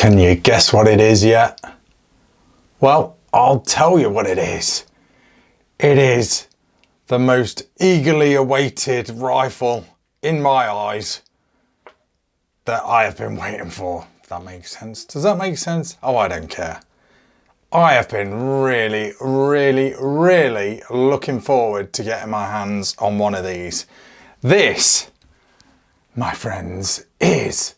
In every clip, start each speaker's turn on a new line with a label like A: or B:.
A: Can you guess what it is yet? Well, I'll tell you what it is. It is the most eagerly awaited rifle in my eyes that I have been waiting for, if that makes sense. Does that make sense? Oh, I don't care. I have been really looking forward to getting my hands on one of these. This, my friends, is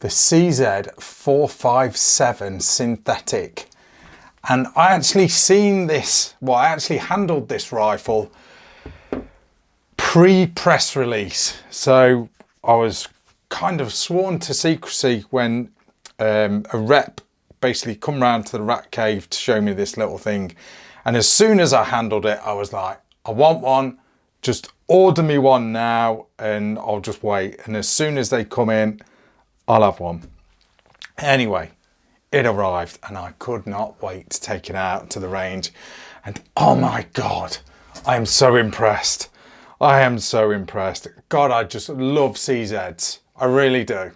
A: the CZ457 synthetic. And I actually I actually handled this rifle pre-press release. So I was kind of sworn to secrecy when a rep basically come round to the Rack Cave to show me this little thing. And as soon as I handled it, I was like, I want one, just order me one now and I'll just wait. And as soon as they come in, I'll have one. Anyway, it arrived and I could not wait to take it out to the range. And oh my God, I am so impressed. I am so impressed. God, I just love CZs. I really do.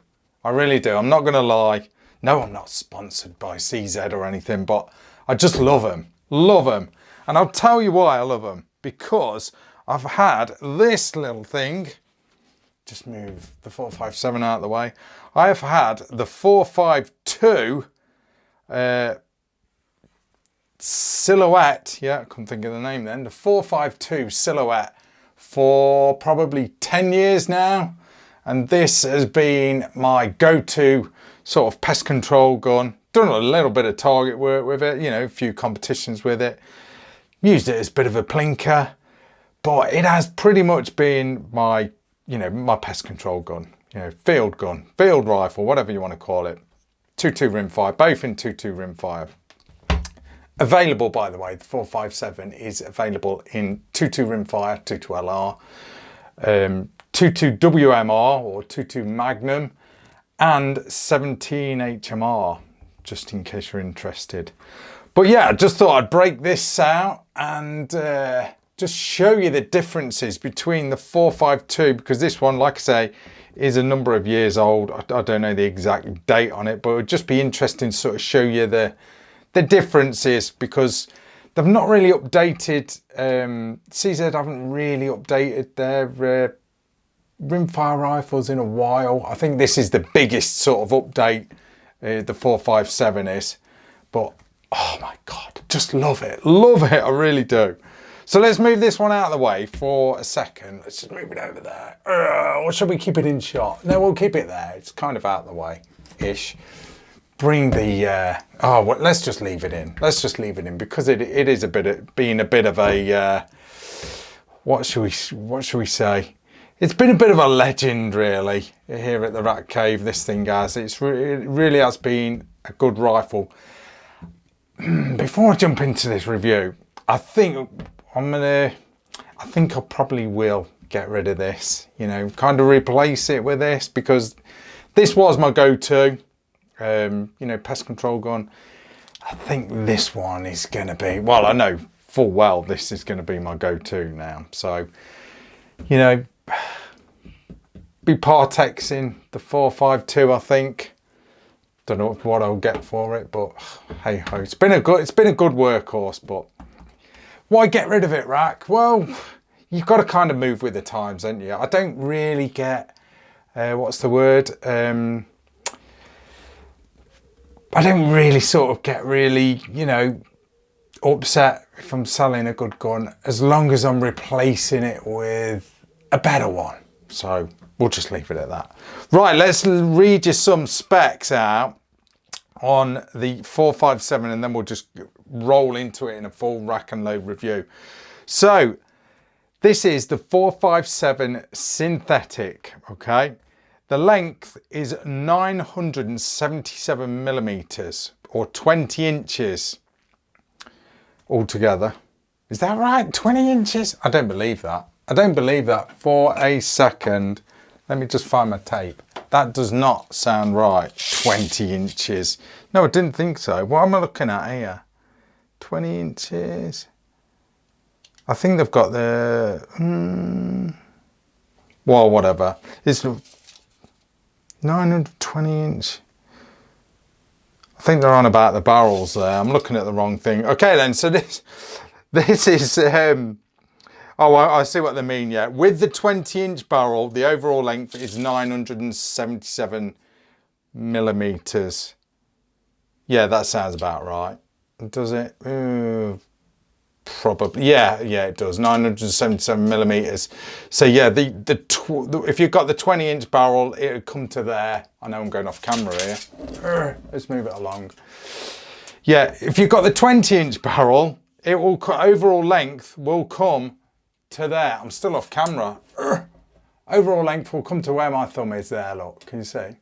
A: I really do. I'm not going to lie. No, I'm not sponsored by CZ or anything, but I just love them. Love them. And I'll tell you why I love them. Because I've had this little thing. Just move the 457 out of the way. I have had the 452 silhouette. Yeah, I couldn't think of the name then. The 452 silhouette for probably 10 years now. And this has been my go-to sort of pest control gun. Done a little bit of target work with it, you know, a few competitions with it. Used it as a bit of a plinker, but it has pretty much been my, you know, my pest control gun, you know, field rifle, whatever you want to call it. 2.2 rimfire, both in 2.2 rimfire. Available, by the way, the 457 is available in 2.2 rimfire, 2.2 LR, 2.2 WMR or 2.2 Magnum, and 17 HMR, just in case you're interested. But yeah, I just thought I'd break this out and just show you the differences between the 452, because this one, like I say, is a number of years old. I don't know the exact date on it, but it would just be interesting to sort of show you the differences, because they've not really updated, CZ haven't really updated their rimfire rifles in a while. I think this is the biggest sort of update the 457 is, but oh my God, just love it, I really do. So let's move this one out of the way for a second. Let's just move it over there. Or should we keep it in shot? No, we'll keep it there. It's kind of out of the way-ish. Bring the, well, let's just leave it in. Let's just leave it in, because it is a bit of, being a bit of a, what should we say? It's been a bit of a legend, really, here at the Rack Cave, this thing, guys. It really has been a good rifle. Before I jump into this review, I think I probably will get rid of this, you know, kind of replace it with this, because this was my go-to, you know, pest control gun. I think this one is going to be, well, I know full well this is going to be my go-to now. So, you know, be Partexing the 452, I think. Don't know what I'll get for it, but hey ho, it's been a good workhorse. But why get rid of it, Rack? Well, you've got to kind of move with the times, haven't you? I don't really get what's the word? I don't really sort of get really, you know, upset if I'm selling a good gun, as long as I'm replacing it with a better one. So we'll just leave it at that. Right, let's read you some specs out on the 457 and then we'll just roll into it in a full rack and load review. So this is the 457 synthetic, okay? The length is 977 millimeters or 20 inches altogether. Is that right? 20 inches? I don't believe that. I don't believe that for a second. Let me just find my tape. That does not sound right. 20 inches. No, I didn't think so. What am I looking at here? 20 inches. I think they've got the... well, whatever. It's 920 inch. I think they're on about the barrels there. I'm looking at the wrong thing. Okay then, so this is, oh, I see what they mean, yeah. With the 20-inch barrel, the overall length is 977 millimeters. Yeah, that sounds about right. Does it? Probably, yeah, it does. 977 millimeters. So yeah, if you've got the 20-inch barrel, it would come to there. I know I'm going off camera here. Let's move it along. Yeah, if you've got the 20-inch barrel, it will overall length will come to there. I'm still off camera. Overall length will come to where my thumb is there. Look, can you see?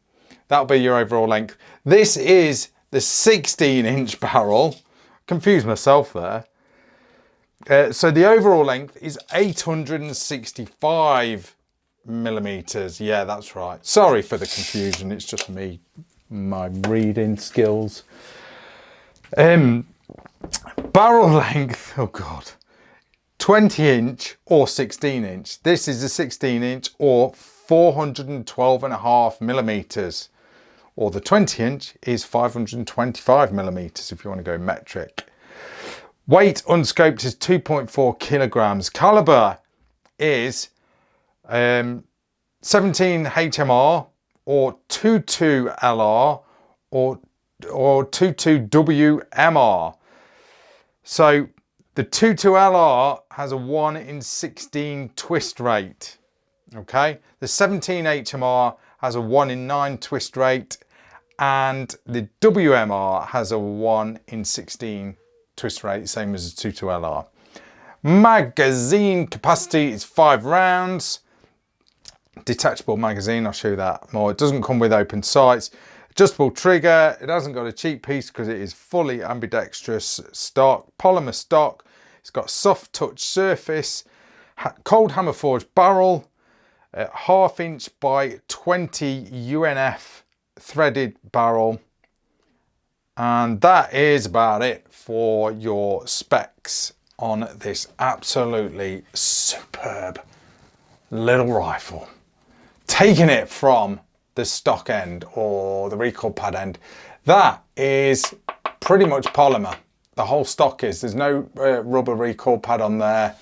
A: That'll be your overall length. This is the 16-inch barrel. Confused myself there. So the overall length is 865 millimeters. Yeah, that's right. Sorry for the confusion. It's just me, my reading skills. Barrel length, oh God, 20-inch or 16-inch. This is a 16-inch or 412.5 millimeters. Or the 20-inch is 525 millimeters if you want to go metric. Weight unscoped is 2.4 kilograms. Caliber is 17 HMR or 22 LR or 22 WMR. So the 22 LR has a 1 in 16 twist rate. Okay, the 17 HMR has a 1 in 9 twist rate, and the WMR has a 1 in 16 twist rate, same as the 22 LR. Magazine capacity is 5 rounds. Detachable magazine, I'll show you that more. It doesn't come with open sights. Adjustable trigger. It hasn't got a cheek piece because it is fully ambidextrous stock, polymer stock. It's got soft touch surface, cold hammer forged barrel, 1/2 inch by 20 UNF threaded barrel. And that is about it for your specs on this absolutely superb little rifle. Taking it from the stock end or the recoil pad end, that is pretty much polymer. The whole stock is. There's no rubber recoil pad on there.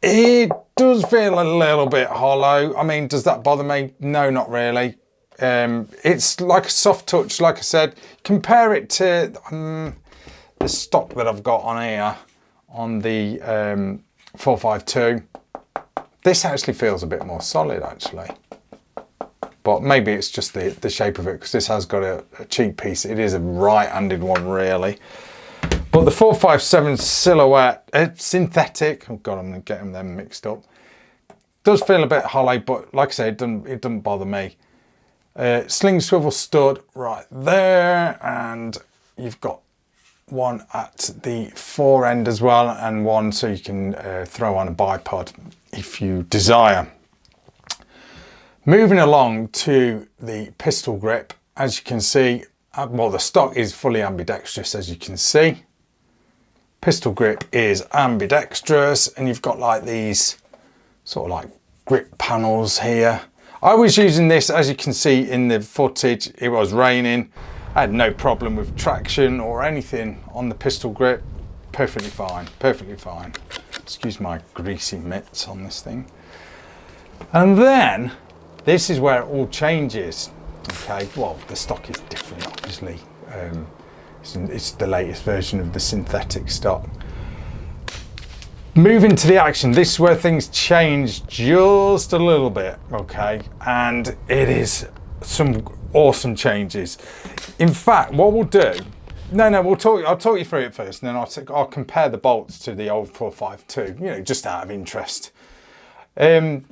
A: It does feel a little bit hollow. I mean, does that bother me? No, not really. It's like a soft touch, like I said. Compare it to the stock that I've got on here on the 452. This actually feels a bit more solid actually, but maybe it's just the shape of it, because this has got a cheek piece. It is a right-handed one really, but the 457 silhouette, it's synthetic. Oh God, I'm getting them mixed up. Does feel a bit hollow, but like I say, it doesn't bother me. Sling swivel stud right there, and you've got one at the fore end as well, and one so you can throw on a bipod if you desire. Moving along to the pistol grip, as you can see, well, the stock is fully ambidextrous, as you can see. Pistol grip is ambidextrous, and you've got like these sort of like grip panels here. I was using this, as you can see in the footage, it was raining. I had no problem with traction or anything on the pistol grip. Perfectly fine, perfectly fine. Excuse my greasy mitts on this thing. And then, this is where it all changes. Okay, well, the stock is different, obviously. It's the latest version of the synthetic stock. Moving to the action, this is where things change just a little bit, okay? And it is some awesome changes. In fact, what we'll do, I'll talk you through it first, and then I'll compare the bolts to the old 452, you know, just out of interest. The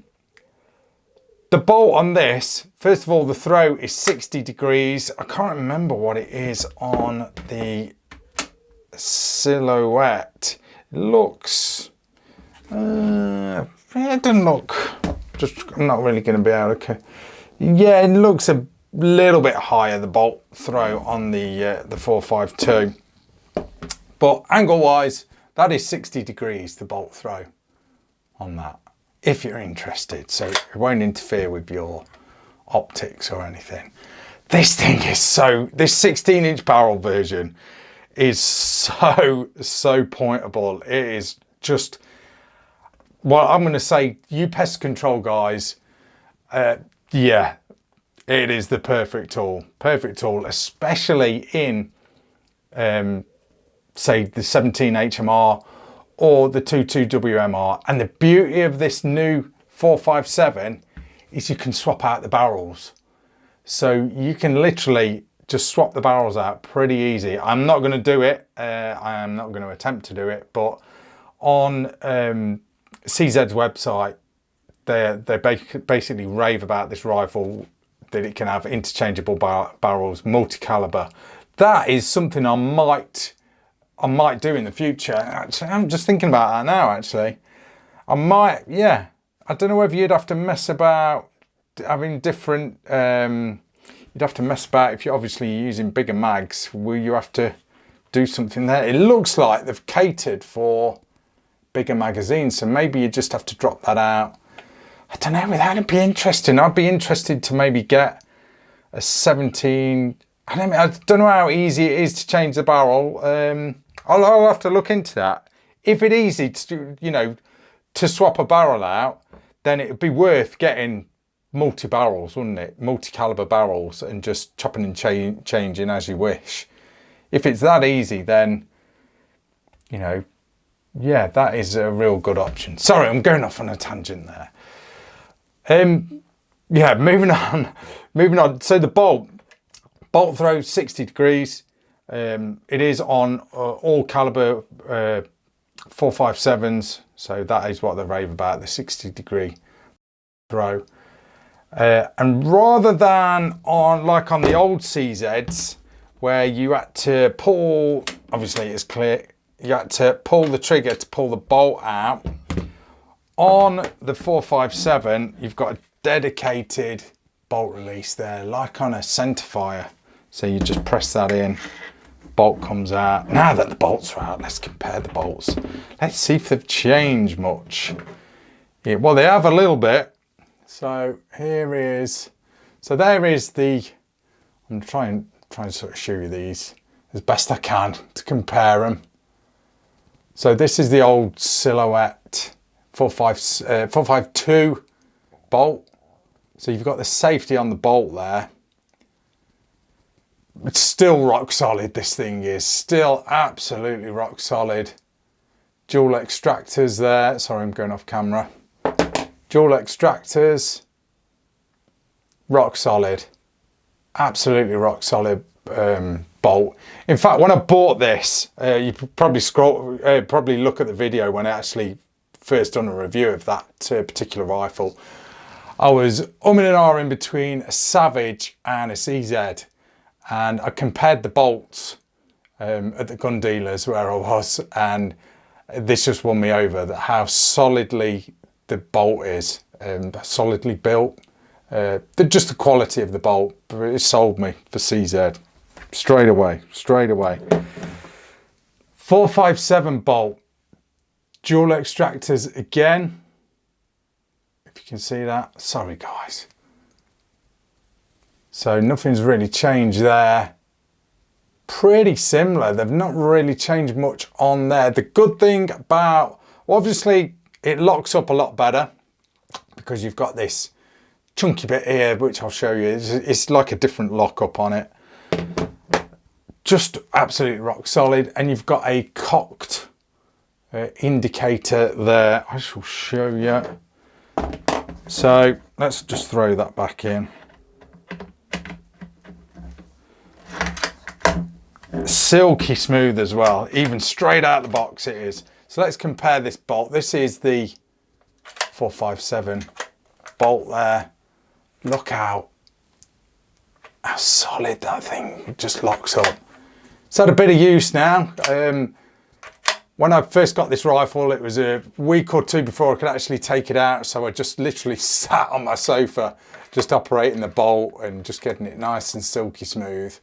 A: bolt on this, first of all, the throw is 60 degrees. I can't remember what it is on the silhouette. It looks, it doesn't look, I'm not really going to be able to, yeah, it looks a little bit higher, the bolt throw on the 452. But angle wise, that is 60 degrees, the bolt throw on that, if you're interested. So it won't interfere with your optics or anything. This thing is this 16-inch barrel version is so pointable. It is just, well, I'm going to say, you pest control guys, yeah, it is the perfect tool, especially in, say, the 17 HMR or the 22 WMR. And the beauty of this new 457 is you can swap out the barrels. So you can literally just swap the barrels out pretty easy. I'm not going to do it. I am not going to attempt to do it. But on CZ's website, they basically rave about this rifle, that it can have interchangeable barrels, multi-caliber. That is something I might do in the future. Actually, I'm just thinking about that now. Actually, I might. Yeah, I don't know whether you'd have to mess about having different. You'd have to mess about if you're obviously using bigger mags. Will you have to do something there? It looks like they've catered for bigger magazines, so maybe you just have to drop that out. I don't know. That'd be interesting. I'd be interested to maybe get a 17. I don't know how easy it is to change the barrel. I'll have to look into that. If it's easy to, to swap a barrel out, then it'd be worth getting multi-barrels, wouldn't it? Multi-caliber barrels, and just chopping and changing as you wish. If it's that easy, then, yeah, that is a real good option. Sorry, I'm going off on a tangent there. Yeah, moving on. So the bolt throw 60 degrees. It is on all caliber 457s. So that is what they rave about, the 60 degree throw. And rather than on the old CZs, where you had to pull, obviously it's clear, you had to pull the trigger to pull the bolt out. On the 457, you've got a dedicated bolt release there, like on a centerfire. So you just press that in, bolt comes out. Now that the bolts are out, let's compare the bolts. Let's see if they've changed much. Yeah, well, they have a little bit. So there is the, I'm trying to sort of show you these as best I can to compare them. So this is the old Silhouette 452 bolt. So you've got the safety on the bolt there. It's still rock solid, this thing is. Still absolutely rock solid. Dual extractors there. Sorry, I'm going off camera. Dual extractors. Rock solid. Absolutely rock solid bolt. In fact, when I bought this, you probably probably look at the video when I actually first done a review of that particular rifle. I was umming and ahhing between a Savage and a CZ, and I compared the bolts at the gun dealers where I was, and this just won me over, how solidly the bolt is, solidly built. Just the quality of the bolt, it sold me for CZ straight away. 457 bolt, dual extractors again, if you can see that. Sorry guys. So nothing's really changed there. Pretty similar. They've not really changed much on there. The good thing about, well, obviously it locks up a lot better because you've got this chunky bit here, which I'll show you. It's like a different lockup on it. Just absolutely rock solid. And you've got a cocked indicator there. I shall show you. So let's just throw that back in. Silky smooth as well, even straight out the box it is. So let's compare this bolt. This is the 457 bolt there. Look how solid that thing just locks up. It's had a bit of use now. When I first got this rifle, it was a week or two before I could actually take it out. So I just literally sat on my sofa, just operating the bolt and just getting it nice and silky smooth.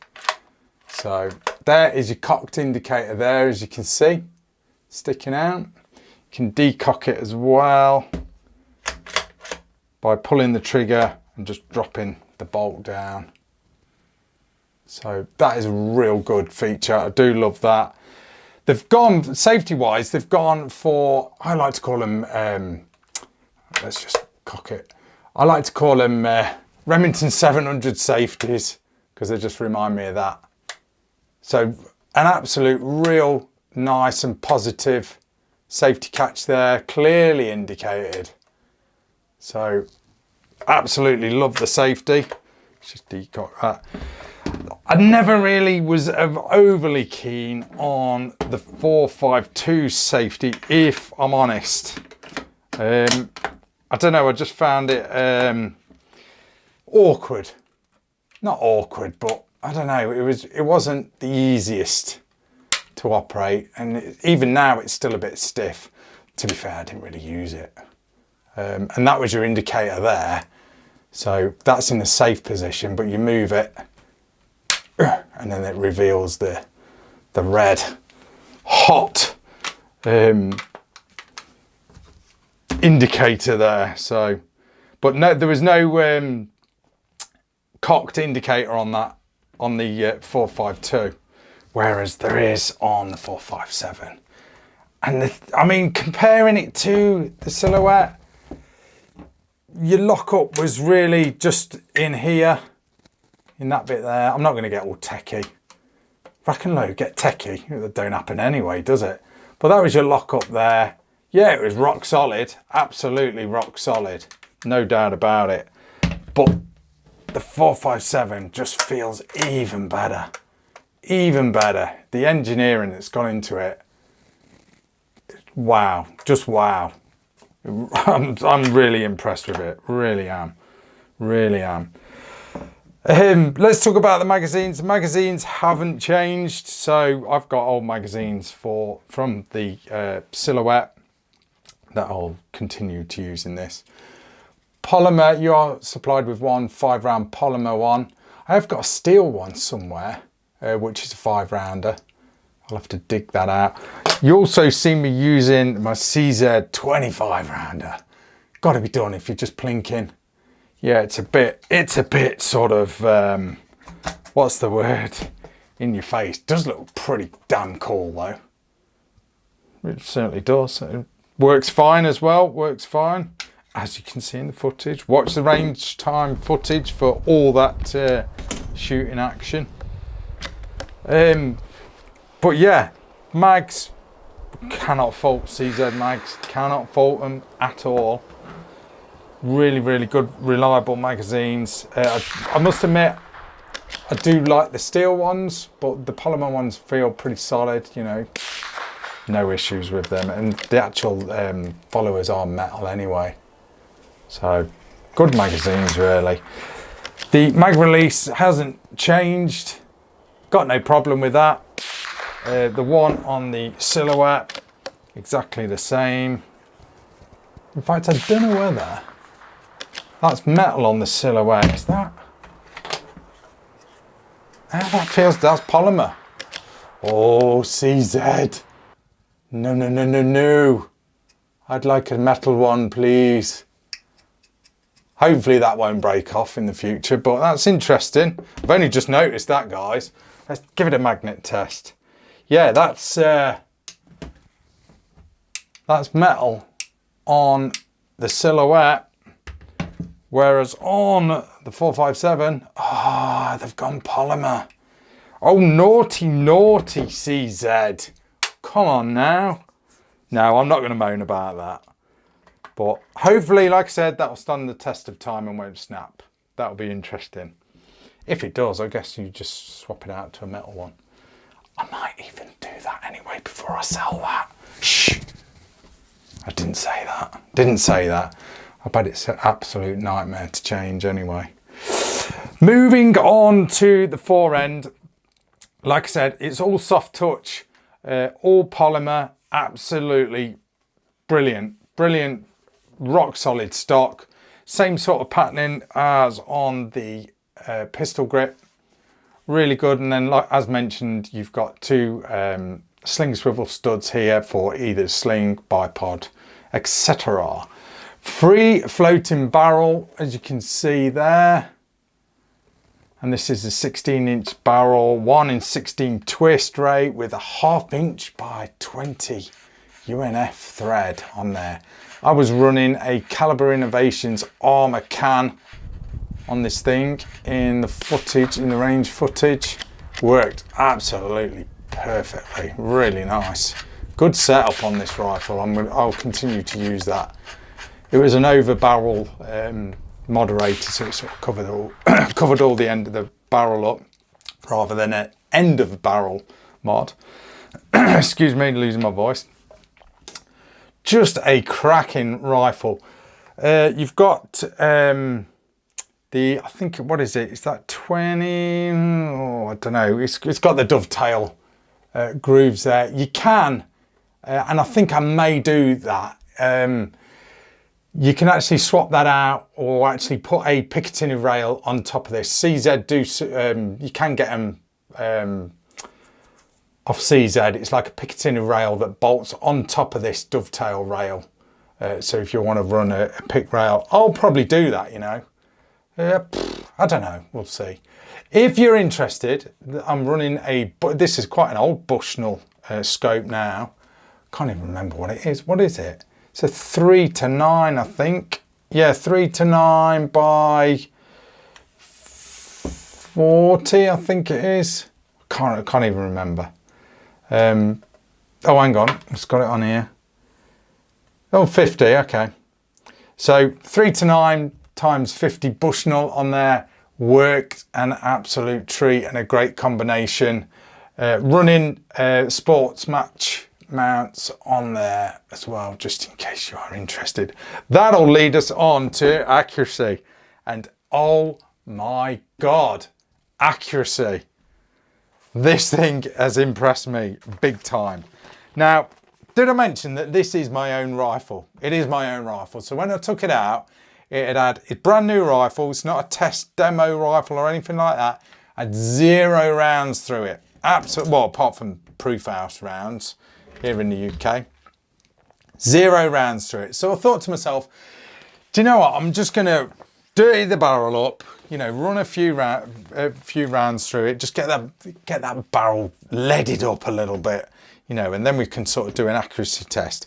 A: So there is your cocked indicator there, as you can see, sticking out. You can decock it as well by pulling the trigger and just dropping the bolt down. So that is a real good feature. I do love that. They've gone, safety-wise, they've gone for, I like to call them, let's just cock it. I like to call them Remington 700 safeties, because they just remind me of that. So an absolute real nice and positive safety catch there, clearly indicated. So absolutely love the safety. Let's just decock that. I never really was overly keen on the 452 safety, if I'm honest. I don't know, I just found it awkward. Not awkward, but I don't know, it wasn't the easiest to operate, and even now it's still a bit stiff. To be fair, I didn't really use it. And that was your indicator there. So that's in a safe position, but you move it and then it reveals the red hot indicator there. So, but no, there was no cocked indicator on that, on the 452, whereas there is on the 457. And I mean, comparing it to the Silhouette, your lockup was really just in here, in that bit there. I'm not going to get all techie. RACKNLOAD get techie. That don't happen anyway, does it? But that was your lockup there. Yeah, it was rock solid. Absolutely rock solid. No doubt about it. But the 457 just feels even better. Even better. The engineering that's gone into it. Wow. Just wow. I'm really impressed with it. Really am. Really am. Let's talk about the magazines. The magazines haven't changed, so I've got old magazines from the Silhouette that I'll continue to use in this. Polymer, you are supplied with one 5-round polymer one. I have got a steel one somewhere, which is a 5-rounder. I'll have to dig that out. You also see me using my CZ 25-rounder. Got to be done if you're just plinking. Yeah, it's a bit sort of, what's the word? In your face. Does look pretty damn cool though. It certainly does. It works fine as well, works fine. As you can see in the footage. Watch the range time footage for all that shooting action. But yeah, mags, cannot fault CZ mags, cannot fault them at all. Really, really good, reliable magazines. I must admit, I do like the steel ones, but the polymer ones feel pretty solid, you know. No issues with them, and the actual followers are metal anyway. So, good magazines really. The mag release hasn't changed, got no problem with that. The one on the Silhouette, exactly the same. In fact, I don't know whether that's metal on the Silhouette. Is that? That feels, that's polymer. Oh, CZ. No, no, no, no, no. I'd like a metal one, please. Hopefully that won't break off in the future, but that's interesting. I've only just noticed that, guys. Let's give it a magnet test. Yeah, that's metal on the Silhouette. Whereas on the 457, they've gone polymer. Oh, naughty, naughty CZ. Come on now. No, I'm not going to moan about that. But hopefully, like I said, that will stand the test of time and won't snap. That'll be interesting. If it does, I guess you just swap it out to a metal one. I might even do that anyway before I sell that. Shh. I didn't say that. Didn't say that. I bet it's an absolute nightmare to change anyway. Moving on to the fore end. Like I said, it's all soft touch, all polymer, absolutely brilliant. Brilliant, rock solid stock. Same sort of patterning as on the pistol grip. Really good. And then, like as mentioned, you've got two sling swivel studs here for either sling, bipod, etc. Free floating barrel, as you can see there. And this is a 16-inch barrel, 1 in 16 twist rate with a 1/2 inch by 20 UNF thread on there. I was running a Caliber Innovations Armour can on this thing in the footage, in the range footage. Worked absolutely perfectly, really nice. Good setup on this rifle. I'll continue to use that. It was an over barrel moderator, so it sort of covered all the end of the barrel up rather than an end of barrel mod. Excuse me, losing my voice. Just a cracking rifle. You've got I think, what is it? Is that 20? Oh, I don't know. It's got the dovetail grooves there. You can, and I think I may do that. You can actually swap that out, or actually put a Picatinny rail on top of this. CZ you can get them off CZ. It's like a Picatinny rail that bolts on top of this dovetail rail. So if you want to run a pick rail, I'll probably do that, you know. I don't know, we'll see. If you're interested, I'm running this is quite an old Bushnell scope now. Can't even remember what it is. What is it? It's a 3-9, I think. Yeah, 3-9 by 40, I think it is. Can't even remember. Oh, hang on, it's got it on here. Oh, 50, okay. So 3-9 times 50 Bushnell on there. Worked an absolute treat and a great combination. Running sports match mounts on there as well, just in case you are interested. That'll lead us on to accuracy. And oh my God, accuracy. This thing has impressed me big time. Now, did I mention that this is my own rifle? It is my own rifle. So when I took it out, it's brand new rifle. It's not a test demo rifle or anything like that. I had 0 rounds through it. Absolutely, well, apart from proof house rounds here in the UK. 0 rounds through it. So I thought to myself, do you know what? I'm just going to dirty the barrel up, you know, run a few rounds through it, just get that barrel leaded up a little bit, you know, and then we can sort of do an accuracy test.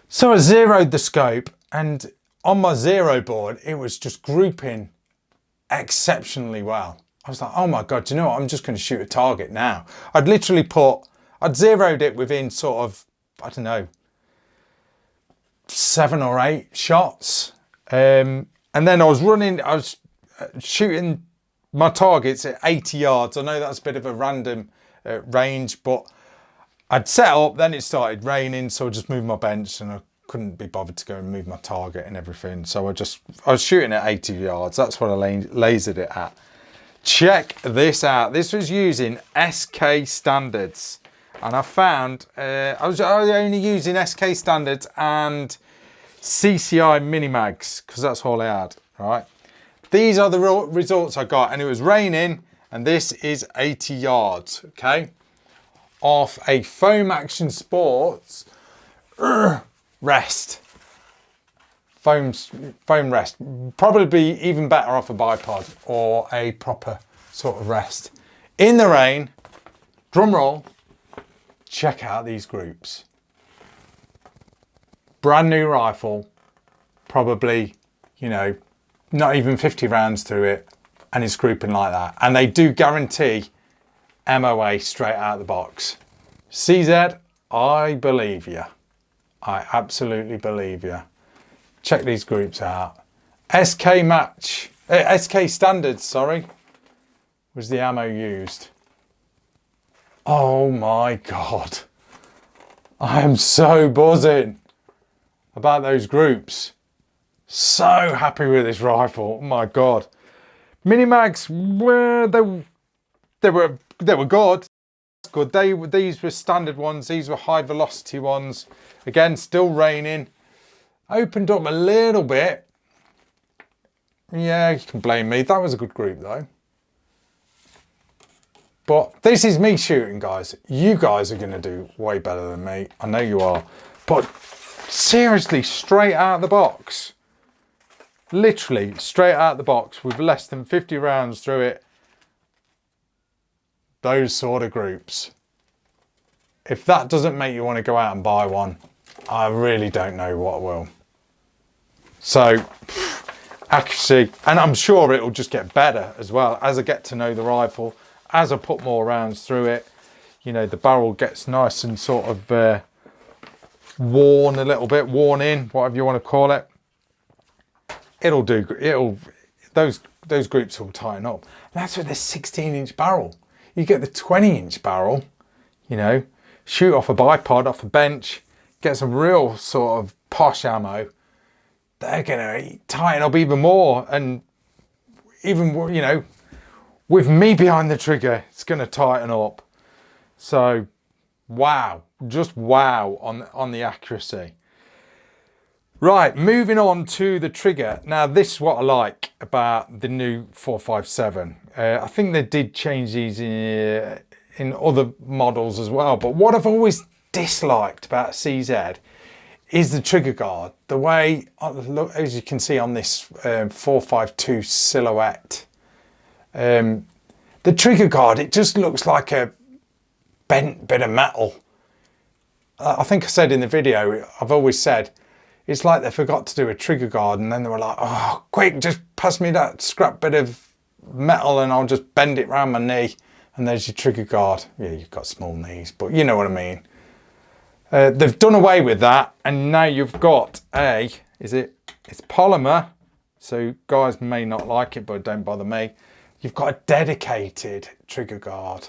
A: So I zeroed the scope, and on my zero board, it was just grouping exceptionally well. I was like, oh my God, do you know what? I'm just going to shoot a target now. I'd zeroed it within sort of, I don't know, 7 or 8 shots. And then I was shooting my targets at 80 yards. I know that's a bit of a random range, but I'd set up, then it started raining, so I just moved my bench and I couldn't be bothered to go and move my target and everything. So I was shooting at 80 yards. That's what I lasered it at. Check this out. This was using SK standards. And I found, I was only using SK standards and CCI mini mags, because that's all I had, right? These are the results I got, and it was raining, and this is 80 yards, okay? Off a Foam Action Sports rest. Foam rest. Probably even better off a bipod or a proper sort of rest. In the rain, drum roll, check out these groups. Brand new rifle, probably, you know, not even 50 rounds through it, and it's grouping like that. And they do guarantee MOA straight out of the box. CZ, I believe you. I absolutely believe you. Check these groups out. SK standards, sorry, was the ammo used. Oh my God. I am so buzzing about those groups. So happy with this rifle. Oh my God. Minimags were they were good. These were standard ones. These were high velocity ones. Again, still raining. Opened up a little bit. Yeah, you can blame me. That was a good group though. But this is me shooting, guys. You guys are going to do way better than me. I know you are. But seriously, straight out of the box. Literally straight out of the box with less than 50 rounds through it. those sort of groups. If that doesn't make you want to go out and buy one, I really don't know what will. So accuracy, and I'm sure it'll just get better as well as I get to know the rifle, as I put more rounds through it. You know, the barrel gets nice and sort of worn a little bit, worn in, whatever you want to call it. Those groups will tighten up. And that's with the 16-inch barrel. You get the 20-inch barrel, you know, shoot off a bipod, off a bench, get some real sort of posh ammo. They're gonna tighten up even more, and even, you know, with me behind the trigger, it's gonna tighten up. So, wow, just wow on the accuracy. Right, moving on to the trigger. Now, this is what I like about the new 457. I think they did change these in other models as well, but what I've always disliked about CZ is the trigger guard. The way, look, as you can see on this 452 silhouette, the trigger guard, it just looks like a bent bit of metal. I think I said in the video, I've always said, it's like they forgot to do a trigger guard, and then they were like, oh, quick, just pass me that scrap bit of metal and I'll just bend it around my knee, and there's your trigger guard. Yeah, you've got small knees, but you know what I mean. They've done away with that, and now you've got it's polymer, so guys may not like it, but don't bother me. You've got a dedicated trigger guard.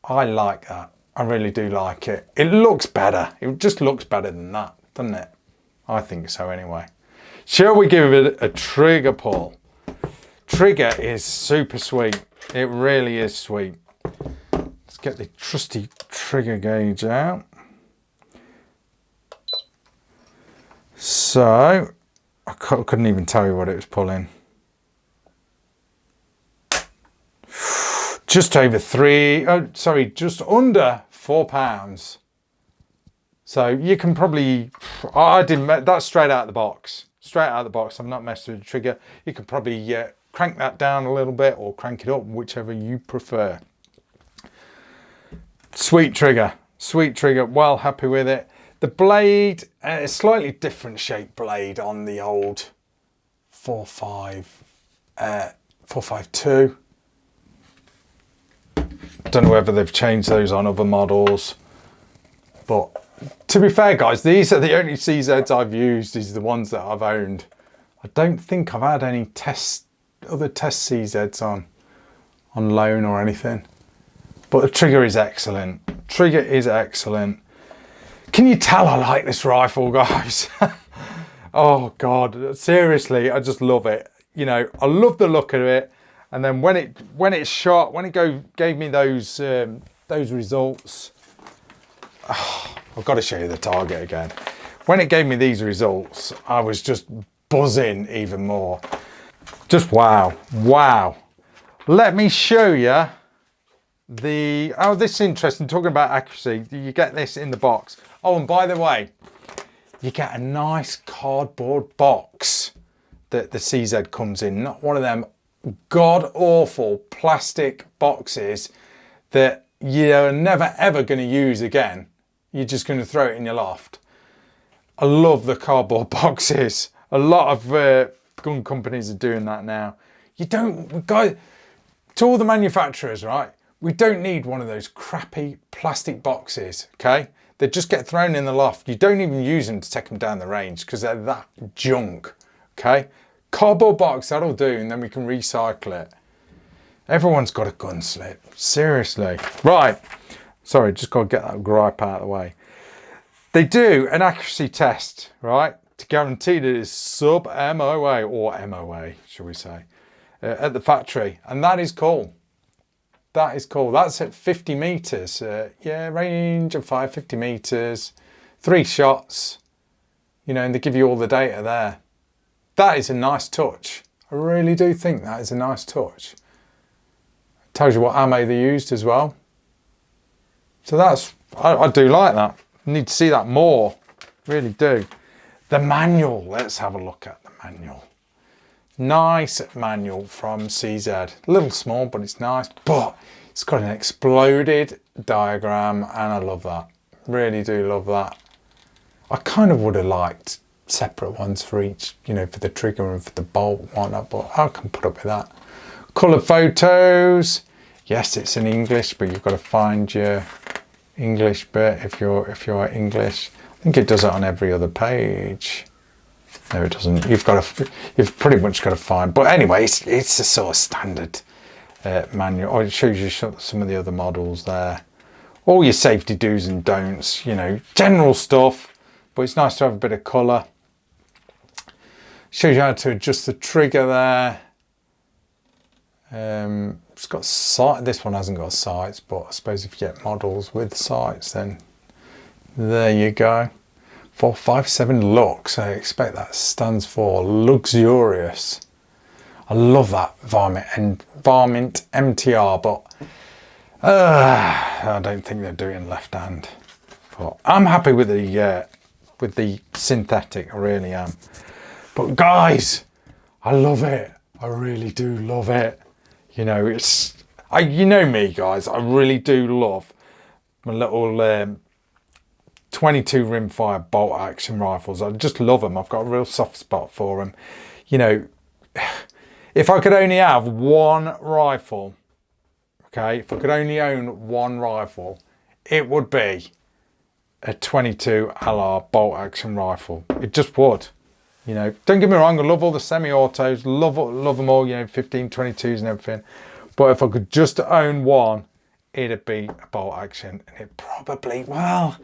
A: I like that. I really do like it. It looks better. It just looks better than that, doesn't it? I think so anyway. Shall we give it a trigger pull? Trigger is super sweet. It really is sweet. Let's get the trusty trigger gauge out. So, I couldn't even tell you what it was pulling. Just over just under 4 pounds. So you can probably, that's straight out of the box. Straight out of the box, I've not messed with the trigger. You can probably crank that down a little bit or crank it up, whichever you prefer. Sweet trigger, well happy with it. The blade, a slightly different shaped blade on the old 452. Don't know whether they've changed those on other models, but to be fair, guys, these are the only CZs I've used, is the ones that I've owned. I don't think I've had any other test CZs on loan or anything. But the trigger is excellent. Trigger is excellent. Can you tell I like this rifle, guys? Oh God, seriously, I just love it. You know, I love the look of it. And then when it shot, when it gave me those results, oh, I've got to show you the target again. When it gave me these results, I was just buzzing even more. Just wow, wow. Let me show you this is interesting, talking about accuracy. You get this in the box. Oh, and by the way, you get a nice cardboard box that the CZ comes in, not one of them god-awful plastic boxes that you're never ever going to use again. You're just going to throw it in your loft. I love the cardboard boxes. A lot of gun companies are doing that now. To all the manufacturers, right? We don't need one of those crappy plastic boxes, okay? They just get thrown in the loft. You don't even use them to take them down the range because they're that junk, okay? Cardboard box, that'll do, and then we can recycle it. Everyone's got a gun slip, seriously. Right, sorry, just got to get that gripe out of the way. They do an accuracy test, right, to guarantee that it's sub MOA, or MOA, shall we say, at the factory, and that is cool. That is cool. That's at 50 meters. Yeah, range of 50 meters, 3 shots, you know, and they give you all the data there. That is a nice touch. I really do think that is a nice touch. Tells you what ammo they used as well. So I do like that. Need to see that more. Really do. The manual. Let's have a look at the manual. Nice manual from CZ. A little small, but it's nice. But It's got an exploded diagram and I love that. Really do love that. I kind of would have liked separate ones for each, you know, for the trigger and for the bolt and whatnot, but I can put up with that. Colour photos. Yes, it's in English, but you've got to find your English bit if you're English. I think it does it on every other page. No, it doesn't. You've pretty much got to find. But anyway, it's a sort of standard manual. Oh, it shows you some of the other models there. All your safety do's and don'ts, you know, general stuff. But it's nice to have a bit of colour. Shows you how to adjust the trigger there. It's got sight. This one hasn't got sights, but I suppose if you get models with sights, then there you go. 457 Lux. I expect that stands for luxurious. I love that varmint MTR, but I don't think they're doing left hand. But I'm happy with the synthetic. I really am. But guys, I love it. I really do love it. You know, you know me, guys. I really do love my little 22 rimfire bolt action rifles. I just love them. I've got a real soft spot for them. You know, if I could only have one rifle, okay, if I could only own one rifle, it would be a 22 LR bolt action rifle. It just would. You know, don't get me wrong, I love all the semi-autos, love them all, you know, 15, 22s and everything. But if I could just own one, it'd be a bolt action. And it probably, well,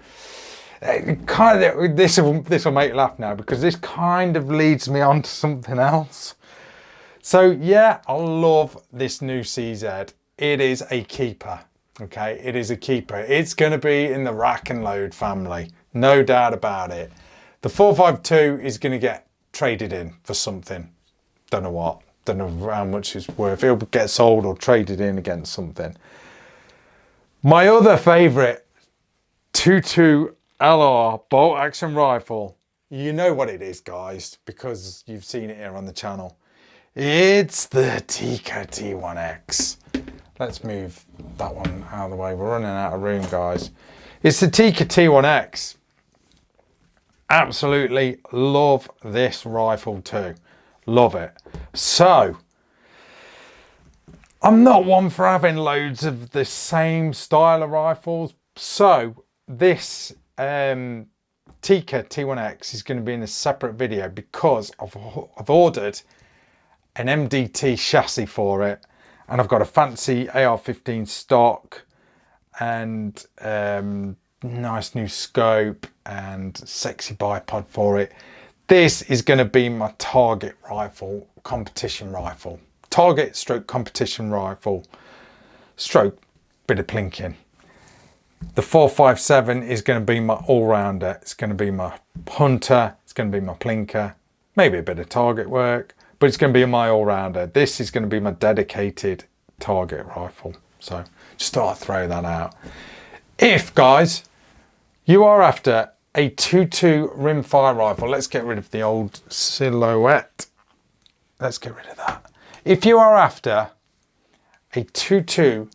A: it kind of, this will make you laugh now, because this kind of leads me on to something else. So yeah, I love this new CZ. It is a keeper, okay? It is a keeper. It's going to be in the rack and load family, no doubt about it. The 452 is going to get traded in for something. Don't know what. Don't know how much it's worth. It'll get sold or traded in against something. My other favourite 22 LR bolt action rifle. You know what it is, guys, because you've seen it here on the channel. It's the Tikka T1x. Let's move that one out of the way. We're running out of room, guys. It's the Tikka T1x. Absolutely love this rifle too. Love it. So, I'm not one for having loads of the same style of rifles. So, this Tikka T1x is going to be in a separate video because I've ordered an MDT chassis for it. And I've got a fancy AR-15 stock and nice new scope and sexy bipod for it. This is going to be my target rifle, competition rifle. Target stroke competition rifle, stroke bit of plinking. The 457 is going to be my all-rounder. It's going to be my hunter. It's going to be my plinker. Maybe a bit of target work, but it's going to be my all-rounder. This is going to be my dedicated target rifle. So just thought I'd throw that out. If, guys, you are after a 2.2 rimfire rifle, let's get rid of the old silhouette. Let's get rid of that. If you are after a 2.2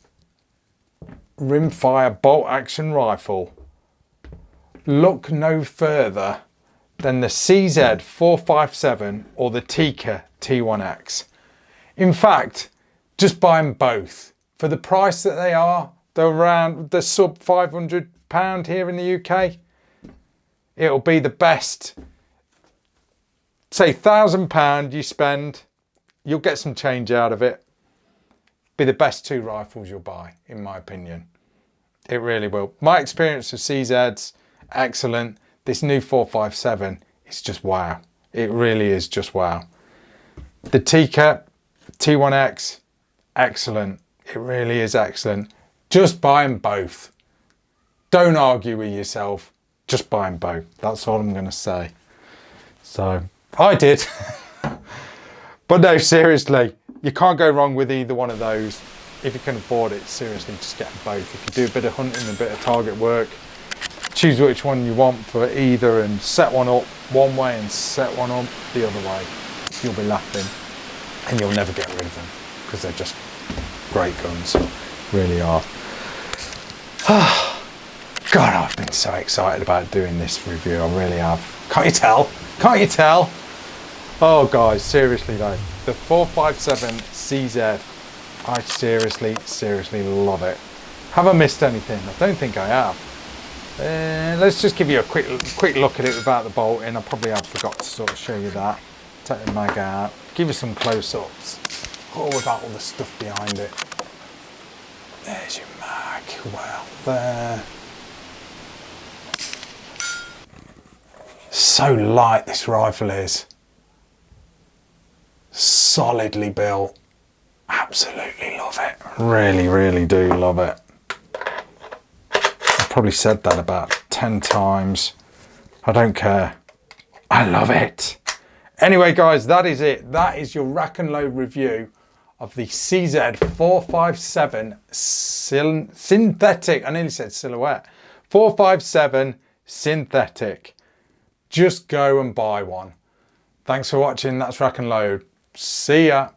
A: rimfire bolt action rifle, look no further than the CZ 457 or the Tikka T1x. In fact, just buy them both. For the price that they are, they're around the sub £500 here in the UK. It'll be the best, say £1,000 you spend, you'll get some change out of it. Be the best two rifles you'll buy, in my opinion. It really will. My experience with CZs, excellent. This new 457 is just wow. It really is just wow. The Tikka T1x, excellent. It really is excellent. Just buy them both. Don't argue with yourself. Just buy them both. That's all I'm going to say. So, I did. But no, seriously, you can't go wrong with either one of those. If you can afford it, seriously, just get them both. If you do a bit of hunting and a bit of target work, choose which one you want for either and set one up one way and set one up the other way. You'll be laughing and you'll never get rid of them because they're just great guns. really are. God, I've been so excited about doing this review, I really have. Can't you tell? Can't you tell? Oh guys, seriously though, the 457 CZ, I seriously love it. Have I missed anything? I don't think I have. Let's just give you a quick look at it without the bolting. I probably have forgot to sort of show you that. Take the mag out, give you some close-ups. Oh, without all the stuff behind it. There's your mag, well there. So light this rifle is. Solidly built. Absolutely love it. Really do love it. I've probably said that about 10 times. I don't care. I love it. Anyway guys, that is it. That is your rack and load review of the CZ457 synthetic. I nearly said silhouette. 457 synthetic. Just go and buy one. Thanks for watching. That's Rack and Load. See ya.